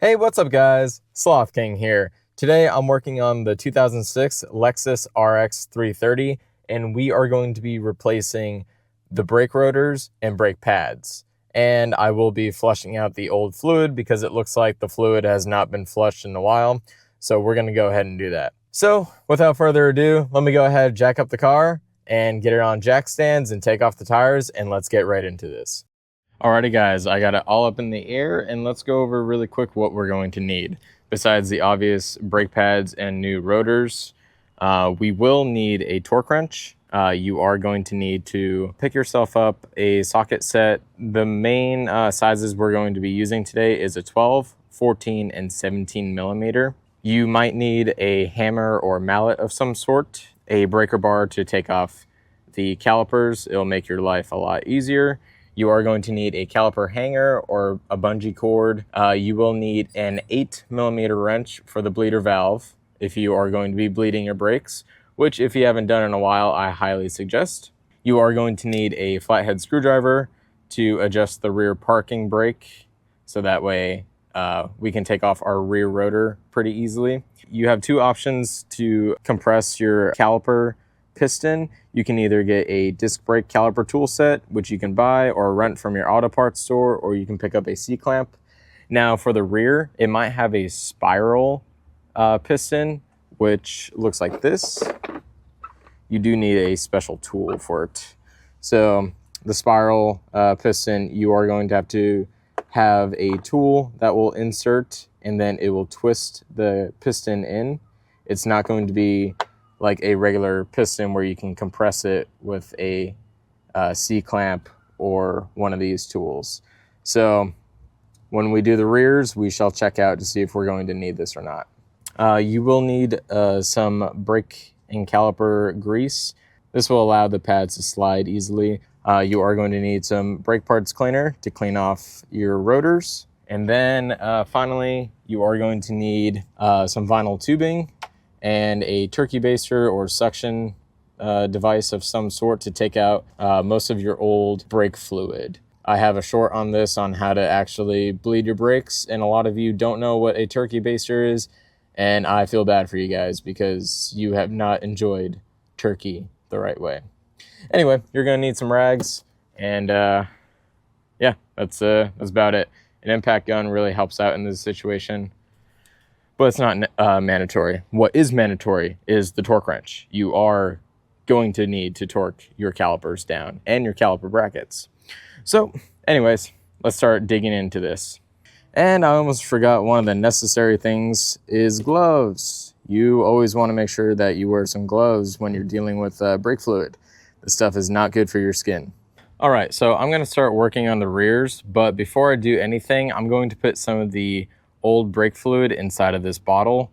Hey, what's up guys? Sloth King here. Today I'm working on the 2006 Lexus RX330 and we are going to be replacing the brake rotors and brake pads. And I will be flushing out the old fluid because it looks like the fluid has not been flushed in a while. So we're going to go ahead and do that. So without further ado, let me go ahead, jack up the car and get it on jack stands and take off the tires, and let's get right into this. Alrighty guys, I got it all up in the air, and let's go over really quick what we're going to need. Besides the obvious brake pads and new rotors, we will need a torque wrench. You are going to need to pick yourself up a socket set. The main sizes we're going to be using today is a 12, 14, and 17 millimeter. You might need a hammer or mallet of some sort, a breaker bar to take off the calipers. It'll make your life a lot easier. You are going to need a caliper hanger or a bungee cord. You will need an 8 millimeter wrench for the bleeder valve if you are going to be bleeding your brakes, which if you haven't done in a while, I highly suggest. You are going to need a flathead screwdriver to adjust the rear parking brake, so that way we can take off our rear rotor pretty easily. You have two options to compress your caliper piston. You can either get a disc brake caliper tool set, which you can buy or rent from your auto parts store, or you can pick up a C-clamp. Now for the rear, it might have a spiral piston, which looks like this. You do need a special tool for it. So the spiral piston, you are going to have a tool that will insert, and then it will twist the piston in. It's not going to be like a regular piston where you can compress it with a C-clamp or one of these tools. So when we do the rears, we shall check out to see if we're going to need this or not. You will need some brake and caliper grease. This will allow the pads to slide easily. You are going to need some brake parts cleaner to clean off your rotors. And then finally, you are going to need some vinyl tubing and a turkey baster or suction device of some sort to take out most of your old brake fluid. I have a short on this on how to actually bleed your brakes, and a lot of you don't know what a turkey baster is, and I feel bad for you guys because you have not enjoyed turkey the right way. Anyway, you're gonna need some rags, and yeah, that's about it. An impact gun really helps out in this situation, but it's not mandatory. What is mandatory is the torque wrench. You are going to need to torque your calipers down and your caliper brackets. So anyways, let's start digging into this. And I almost forgot, one of the necessary things is gloves. You always want to make sure that you wear some gloves when you're dealing with brake fluid. This stuff is not good for your skin. All right, so I'm going to start working on the rears, but before I do anything, I'm going to put some of the old brake fluid inside of this bottle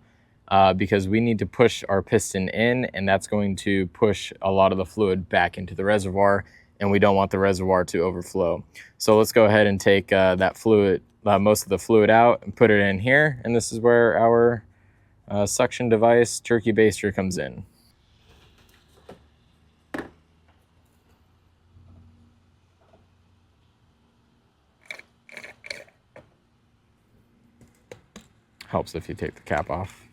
because we need to push our piston in, and that's going to push a lot of the fluid back into the reservoir, and we don't want the reservoir to overflow. So let's go ahead and take that fluid, most of the fluid out, and put it in here, and this is where our suction device turkey baster comes in. Helps if you take the cap off.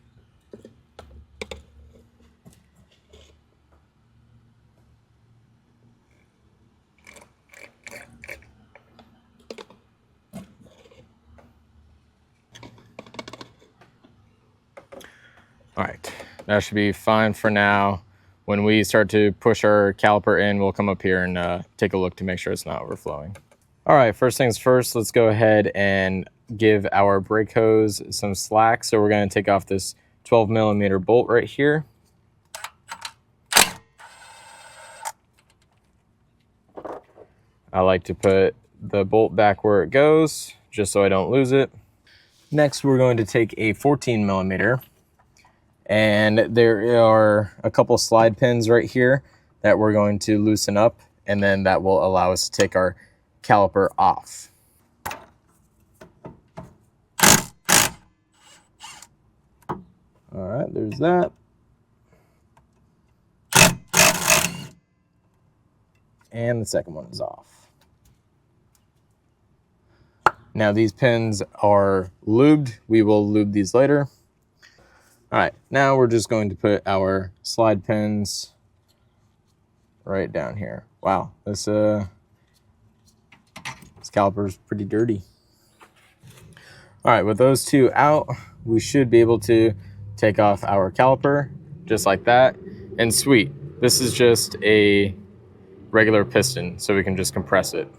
All right, that should be fine for now. When we start to push our caliper in, we'll come up here and take a look to make sure it's not overflowing. All right, first things first, let's go ahead and give our brake hose some slack. So we're going to take off this 12 millimeter bolt right here. I like to put the bolt back where it goes, just so I don't lose it. Next, we're going to take a 14 millimeter, and there are a couple slide pins right here that we're going to loosen up, and then that will allow us to take our caliper off. All right, there's that. And the second one is off. Now these pins are lubed. We will lube these later. All right, now we're just going to put our slide pins right down here. Wow, this caliper is pretty dirty. All right, with those two out, we should be able to take off our caliper just like that. And sweet, this is just a regular piston, so we can just compress it.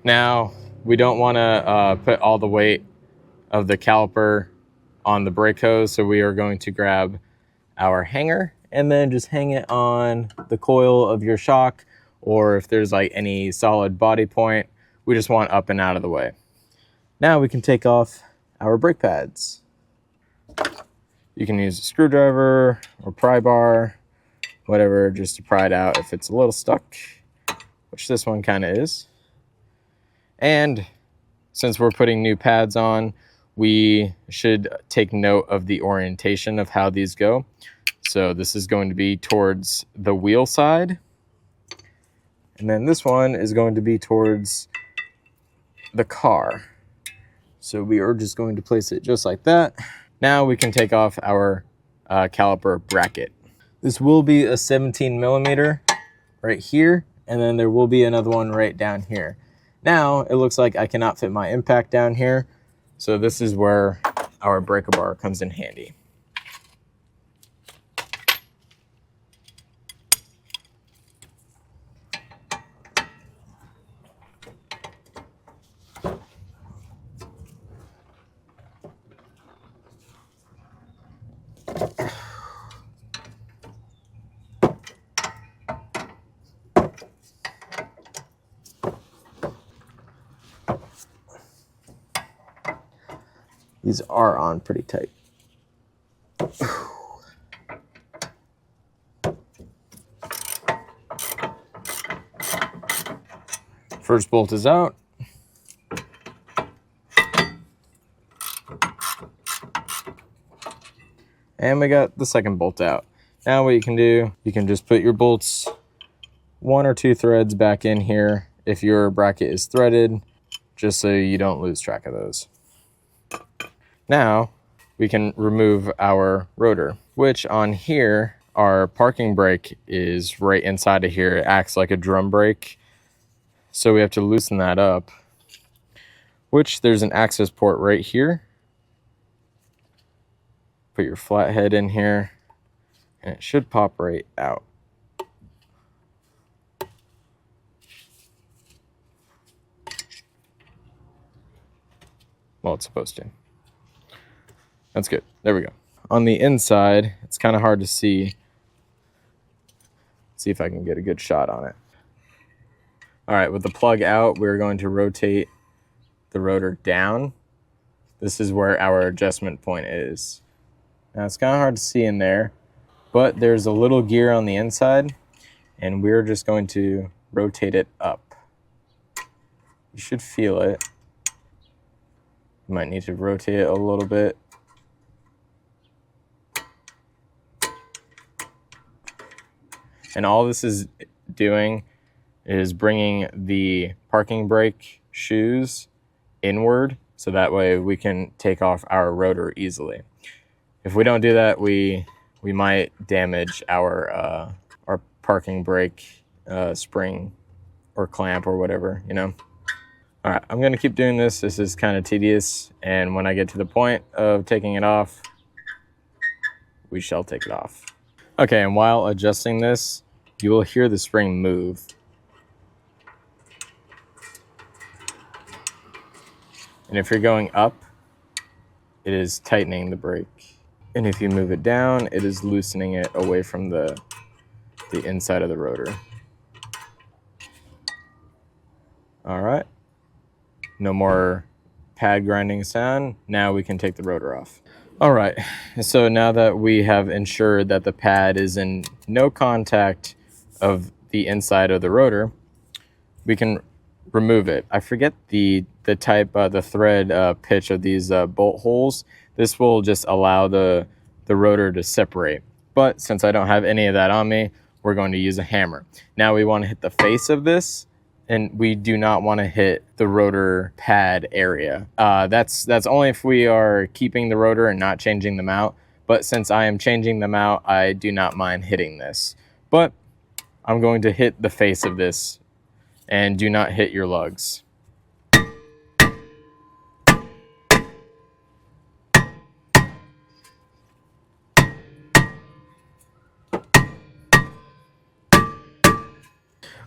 Now, we don't want to put all the weight of the caliper on the brake hose, so we are going to grab our hanger and then just hang it on the coil of your shock, or if there's like any solid body point, we just want up and out of the way. Now we can take off our brake pads. You can use a screwdriver or pry bar, whatever, just to pry it out if it's a little stuck, which this one kind of is. And since we're putting new pads on, we should take note of the orientation of how these go. So this is going to be towards the wheel side. And then this one is going to be towards the car. So we are just going to place it just like that. Now we can take off our caliper bracket. This will be a 17 millimeter right here, and then there will be another one right down here. Now it looks like I cannot fit my impact down here, so this is where our breaker bar comes in handy. These are on pretty tight. First bolt is out. And we got the second bolt out. Now what you can do, you can just put your bolts 1 or 2 threads back in here if your bracket is threaded, just so you don't lose track of those. Now we can remove our rotor, which on here, our parking brake is right inside of here. It acts like a drum brake. So we have to loosen that up, which there's an access port right here. Put your flathead in here and it should pop right out. Well, it's supposed to. That's good. There we go. On the inside, it's kind of hard to see. See if I can get a good shot on it. All right, with the plug out, we're going to rotate the rotor down. This is where our adjustment point is. Now, it's kind of hard to see in there, but there's a little gear on the inside, and we're just going to rotate it up. You should feel it. You might need to rotate it a little bit. And all this is doing is bringing the parking brake shoes inward, so that way we can take off our rotor easily. If we don't do that, we might damage our parking brake spring or clamp or whatever, you know. All right, I'm gonna keep doing this. This is kind of tedious, and when I get to the point of taking it off, we shall take it off. Okay, and while adjusting this, you will hear the spring move. And if you're going up, it is tightening the brake. And if you move it down, it is loosening it away from the inside of the rotor. All right. No more pad grinding sound. Now we can take the rotor off. All right. So now that we have ensured that the pad is in no contact of the inside of the rotor, we can remove it. I forget the type, the thread pitch of these bolt holes. This will just allow the rotor to separate. But since I don't have any of that on me, we're going to use a hammer. Now we want to hit the face of this and we do not want to hit the rotor pad area. That's only if we are keeping the rotor and not changing them out. But since I am changing them out, I do not mind hitting this. But I'm going to hit the face of this, and do not hit your lugs.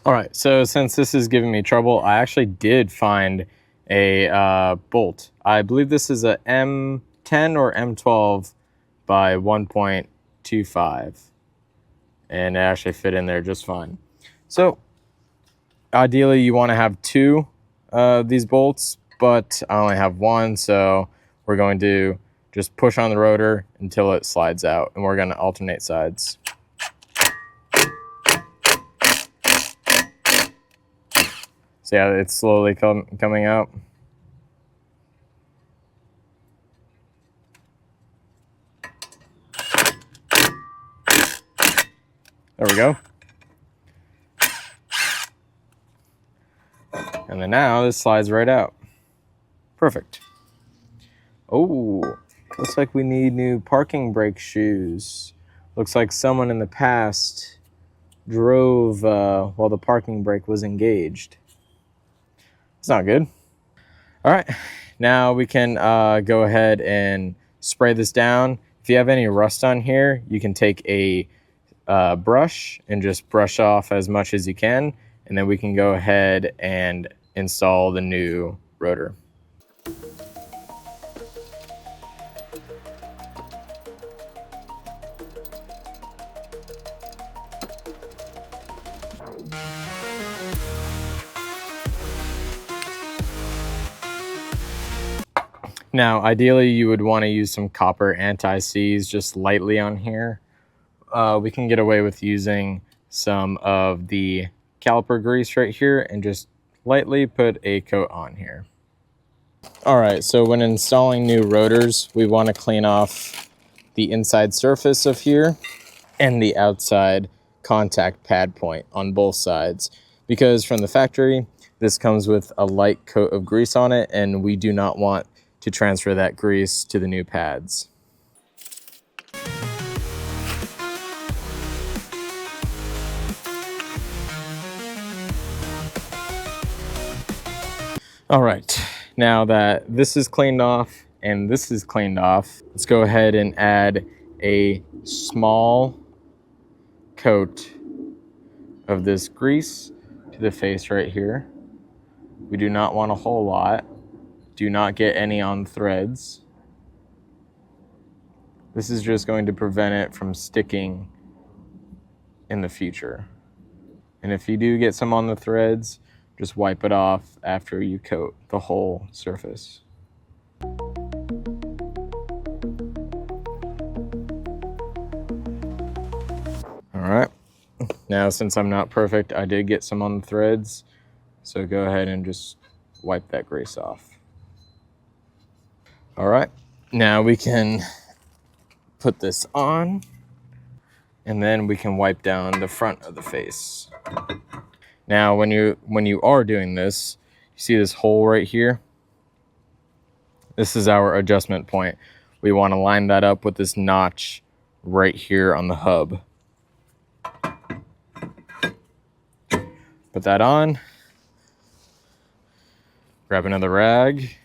All right, so since this is giving me trouble, I actually did find a bolt. I believe this is a M10 or M12 by 1.25, and it actually fit in there just fine. So ideally you want to have two of these bolts, but I only have one, so we're going to just push on the rotor until it slides out, and we're going to alternate sides. So yeah, it's slowly coming out. There we go. And then now this slides right out. Perfect. Oh, looks like we need new parking brake shoes. Looks like someone in the past drove while the parking brake was engaged. It's not good. All right, now we can go ahead and spray this down. If you have any rust on here, you can take a brush and just brush off as much as you can, and then we can go ahead and install the new rotor. Now, ideally, you would want to use some copper anti-seize just lightly on here. We can get away with using some of the caliper grease right here and just lightly put a coat on here. All right, so when installing new rotors, we want to clean off the inside surface of here and the outside contact pad point on both sides, because from the factory, this comes with a light coat of grease on it, and we do not want to transfer that grease to the new pads. All right, now that this is cleaned off and this is cleaned off, let's go ahead and add a small coat of this grease to the face right here. We do not want a whole lot. Do not get any on threads. This is just going to prevent it from sticking in the future. And if you do get some on the threads, just wipe it off after you coat the whole surface. All right, now since I'm not perfect, I did get some on the threads, so go ahead and just wipe that grease off. All right, now we can put this on, and then we can wipe down the front of the face. Now, when you are doing this, you see this hole right here? This is our adjustment point. We want to line that up with this notch right here on the hub. Put that on. Grab another rag,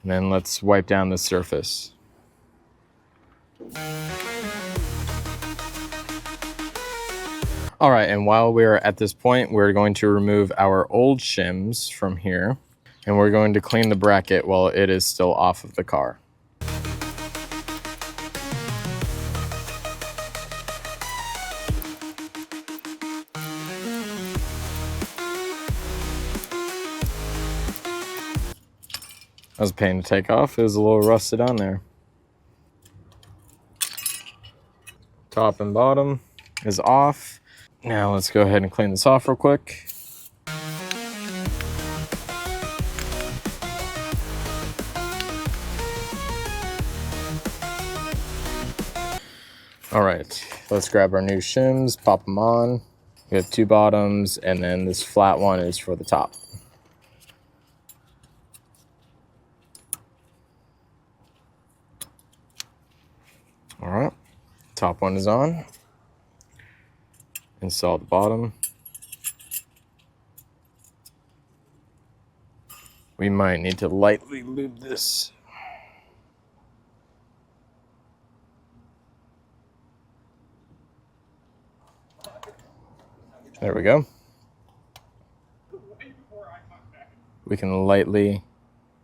and then let's wipe down the surface. All right, and while we're at this point, we're going to remove our old shims from here, and we're going to clean the bracket while it is still off of the car. That was a pain to take off. It was a little rusted on there. Top and bottom is off. Now let's go ahead and clean this off real quick. All right, let's grab our new shims, pop them on. We have 2 bottoms, and then this flat one is for the top. All right, top one is on. Install the bottom. We might need to lightly lube this. There we go. We can lightly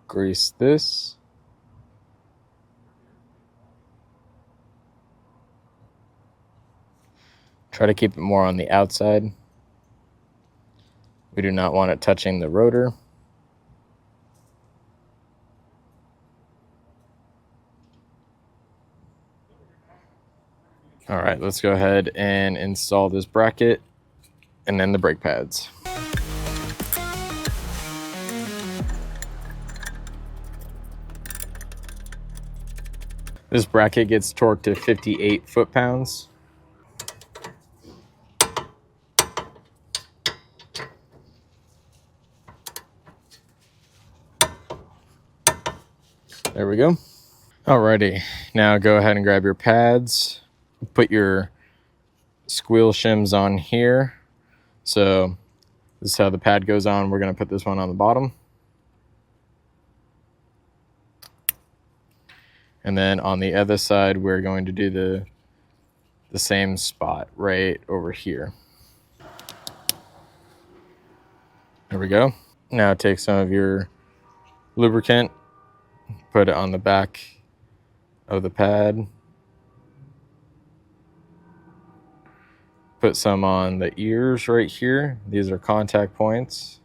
grease this. Try to keep it more on the outside. We do not want it touching the rotor. All right, let's go ahead and install this bracket and then the brake pads. This bracket gets torqued to 58 foot-pounds. There we go. Alrighty, now go ahead and grab your pads. Put your squeal shims on here. So this is how the pad goes on. We're gonna put this one on the bottom. And then on the other side, we're going to do the same spot right over here. There we go. Now take some of your lubricant, put it on the back of the pad. Put some on the ears right here. These are contact points.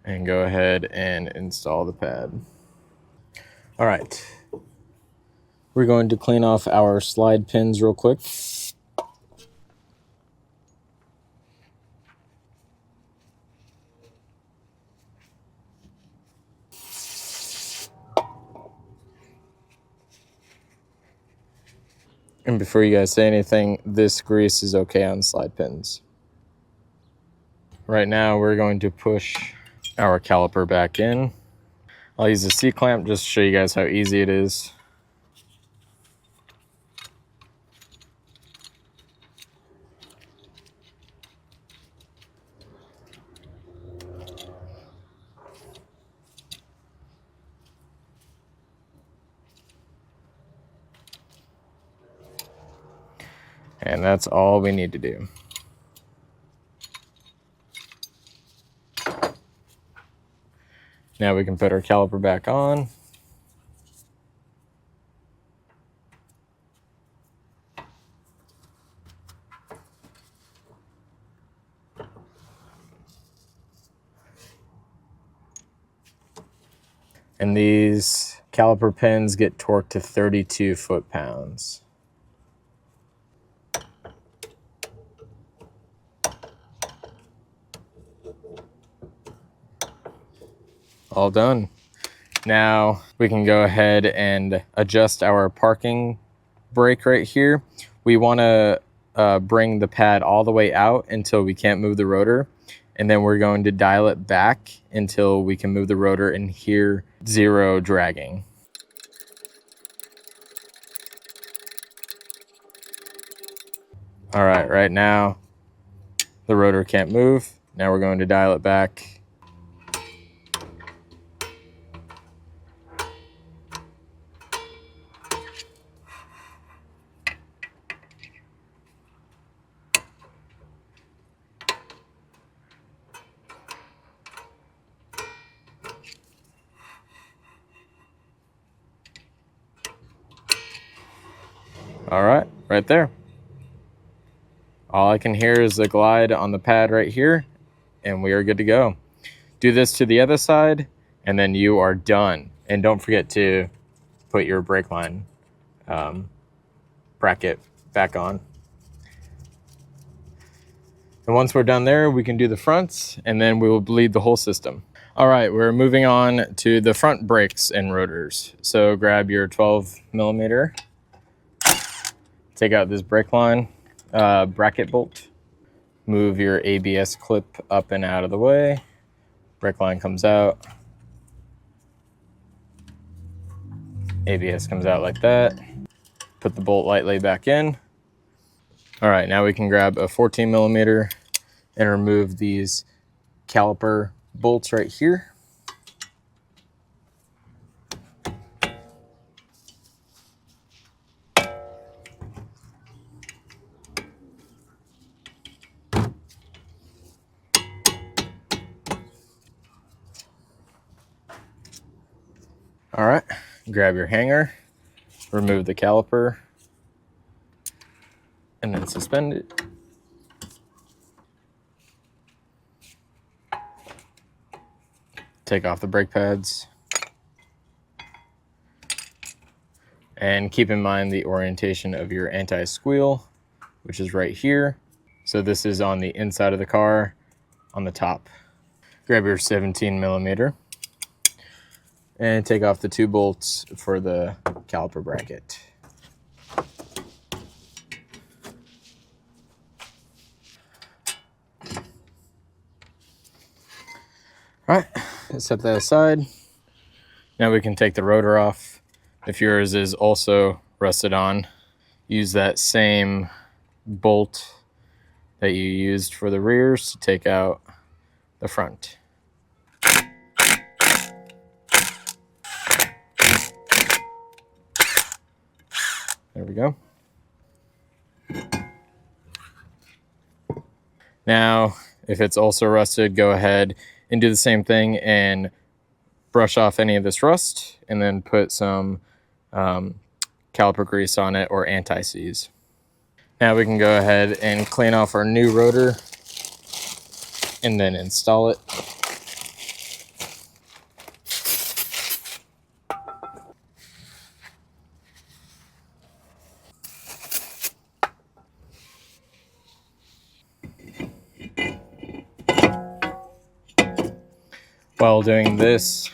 And go ahead and install the pad. All right. We're going to clean off our slide pins real quick. And before you guys say anything, this grease is okay on slide pins. Right now, we're going to push our caliper back in. I'll use a C-clamp just to show you guys how easy it is. And that's all we need to do. Now we can put our caliper back on. And these caliper pins get torqued to 32 foot-pounds. All done. Now we can go ahead and adjust our parking brake right here. We want to bring the pad all the way out until we can't move the rotor. And then we're going to dial it back until we can move the rotor and hear 0 dragging. All right, right now the rotor can't move. Now we're going to dial it back. All right, right there. All I can hear is the glide on the pad right here, and we are good to go. Do this to the other side, and then you are done. And don't forget to put your brake line bracket back on. And once we're done there, we can do the fronts, and then we will bleed the whole system. All right, we're moving on to the front brakes and rotors. So grab your 12mm, take out this brake line bracket bolt, move your ABS clip up and out of the way. Brake line comes out. ABS comes out like that. Put the bolt lightly back in. All right, now we can grab a 14mm and remove these caliper bolts right here. All right, grab your hanger, remove the caliper, and then suspend it. Take off the brake pads. And keep in mind the orientation of your anti-squeal, which is right here. So this is on the inside of the car, on the top. Grab your 17mm and take off the 2 bolts for the caliper bracket. All right, set that aside. Now we can take the rotor off. If yours is also rusted on, use that same bolt that you used for the rears to take out the front. There we go. Now, if it's also rusted, go ahead and do the same thing and brush off any of this rust and then put some caliper grease on it or anti-seize. Now we can go ahead and clean off our new rotor and then install it. While doing this,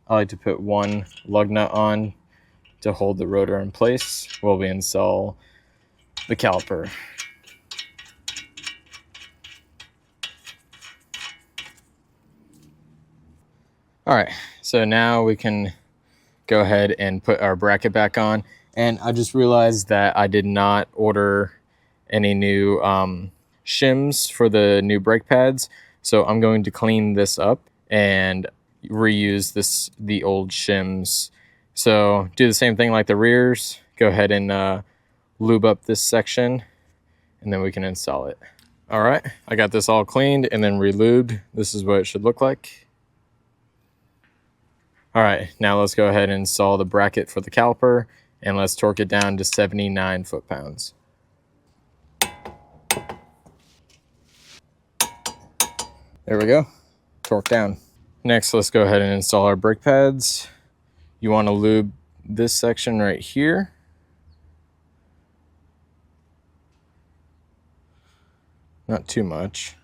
I like to put one lug nut on to hold the rotor in place while we install the caliper. All right, so now we can go ahead and put our bracket back on. And I just realized that I did not order any new shims for the new brake pads. So I'm going to clean this up and reuse the old shims. So do the same thing like the rears. Go ahead and lube up this section and then we can install it. All right, I got this all cleaned and then re-lubed. This is what it should look like. All right, now let's go ahead and install the bracket for the caliper and let's torque it down to 79 foot-pounds. There we go, torque down. Next, let's go ahead and install our brake pads. You want to lube this section right here. Not too much.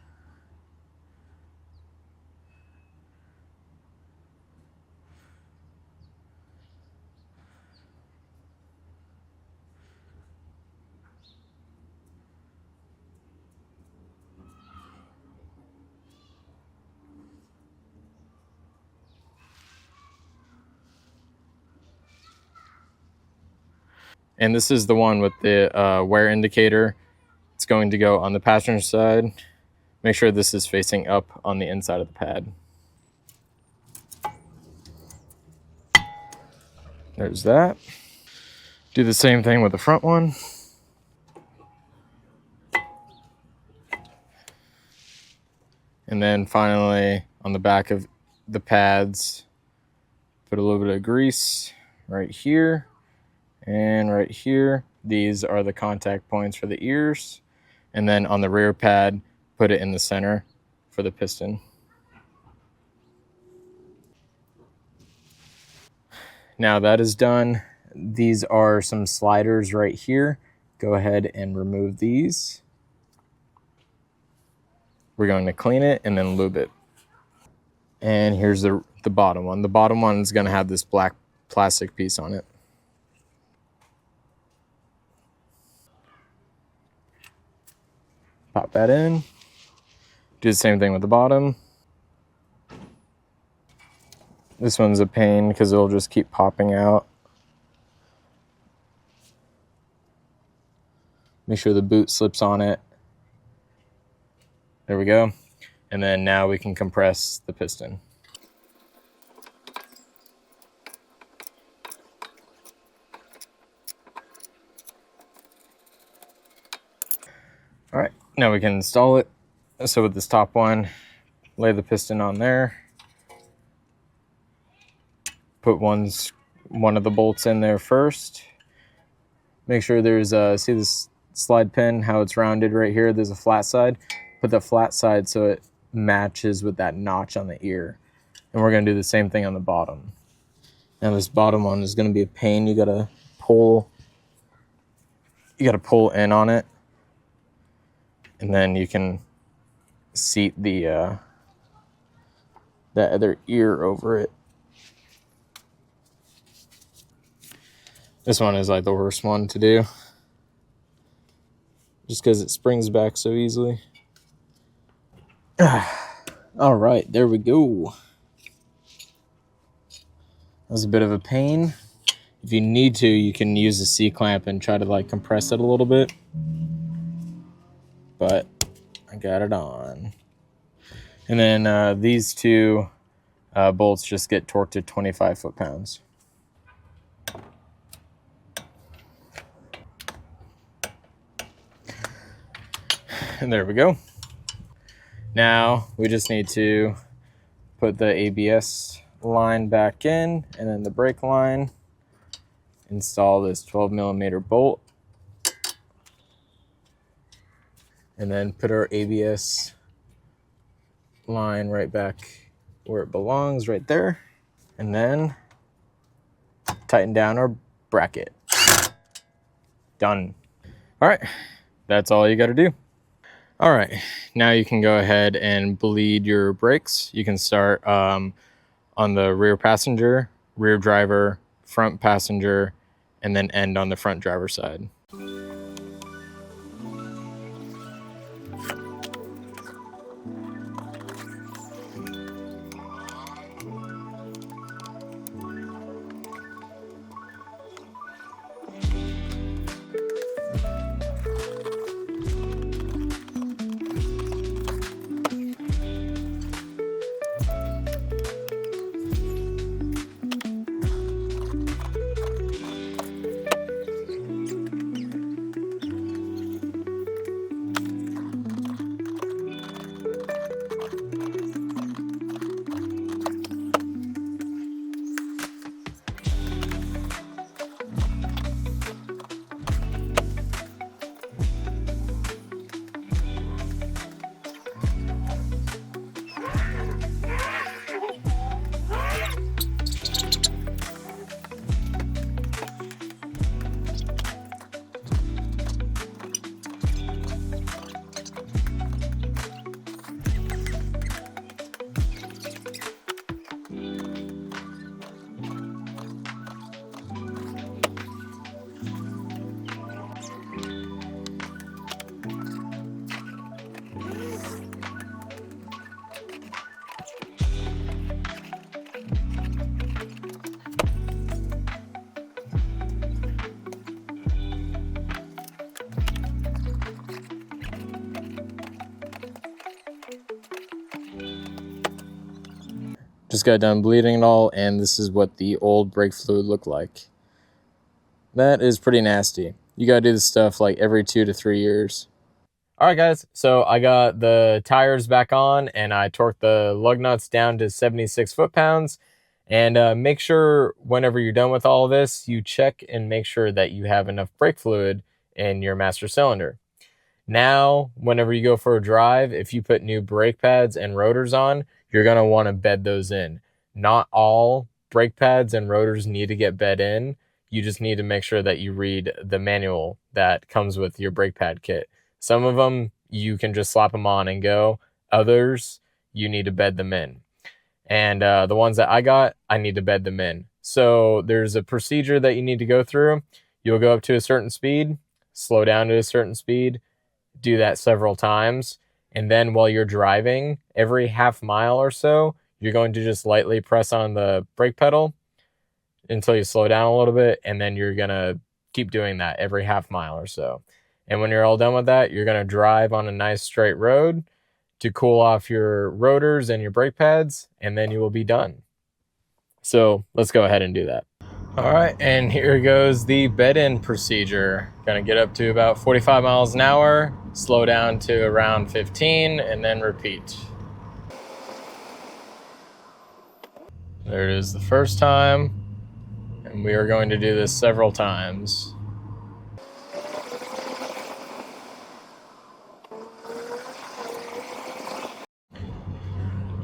And this is the one with the wear indicator. It's going to go on the passenger side. Make sure this is facing up on the inside of the pad. There's that. Do the same thing with the front one. And then finally on the back of the pads, put a little bit of grease right here and right here. These are the contact points for the ears. And then on the rear pad, put it in the center for the piston. Now that is done. These are some sliders right here. Go ahead and remove these. We're going to clean it and then lube it. And here's the bottom one. The bottom one is going to have this black plastic piece on it. Pop that in. Do the same thing with the bottom. This one's a pain because it'll just keep popping out. Make sure the boot slips on it. There we go. And then now we can compress the piston. All right, now we can install it. So with this top one, lay the piston on there. Put one of the bolts in there first. Make sure there's see this slide pin, how it's rounded right here? There's a flat side. Put the flat side so it matches with that notch on the ear. And we're gonna do the same thing on the bottom. Now this bottom one is gonna be a pain. You gotta pull in on it. And then you can seat the that other ear over it. This one is like the worst one to do, just because it springs back so easily. All right, there we go. That was a bit of a pain. If you need to, you can use the C-clamp and try to like compress it a little bit. But I got it on. And then these two bolts just get torqued to 25 foot-pounds. And there we go. Now we just need to put the ABS line back in, and then the brake line. Install this 12mm bolt. And then put our ABS line right back where it belongs, right there. And then tighten down our bracket. Done. All right, that's all you got to do. All right, now you can go ahead and bleed your brakes. You can start on the rear passenger, rear driver, front passenger, and then end on the front driver side. Just got done bleeding it all, and this is what the old brake fluid looked like. That is pretty nasty. You gotta do this stuff like every 2 to 3 years. All right, guys, so I got the tires back on, and I torqued the lug nuts down to 76 foot-pounds. And make sure whenever you're done with all of this, you check and make sure that you have enough brake fluid in your master cylinder. Now, whenever you go for a drive, if you put new brake pads and rotors on, you're going to want to bed those in. Not all brake pads and rotors need to get bed in. You just need to make sure that you read the manual that comes with your brake pad kit. Some of them, you can just slap them on and go. Others, you need to bed them in. And the ones that I got, I need to bed them in. So there's a procedure that you need to go through. You'll go up to a certain speed, slow down to a certain speed, do that several times. And then while you're driving, every half mile or so, you're going to just lightly press on the brake pedal until you slow down a little bit. And then you're going to keep doing that every half mile or so. And when you're all done with that, you're going to drive on a nice straight road to cool off your rotors and your brake pads, and then you will be done. So let's go ahead and do that. All right, and here goes the bed-in procedure. Gonna get up to about 45 miles an hour, slow down to around 15, and then repeat. There it is the first time, and we are going to do this several times.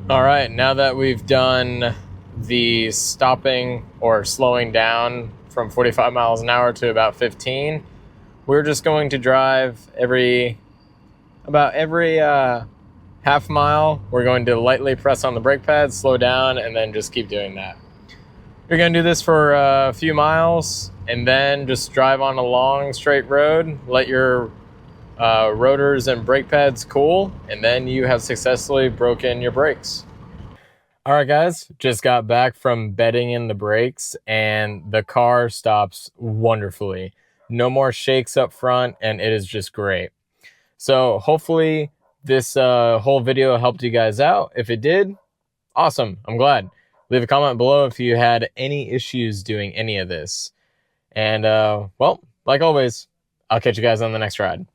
All right, now that we've done the stopping or slowing down from 45 miles an hour to about 15, we're just going to drive about every half mile. We're going to lightly press on the brake pads, slow down, and then just keep doing that. You're going to do this for a few miles, and then just drive on a long straight road, let your rotors and brake pads cool, and then you have successfully broken your brakes. All right, guys, just got back from bedding in the brakes, and the car stops wonderfully. No more shakes up front, and it is just great. So hopefully this whole video helped you guys out. If it did, awesome. I'm glad. Leave a comment below if you had any issues doing any of this. And well, like always, I'll catch you guys on the next ride.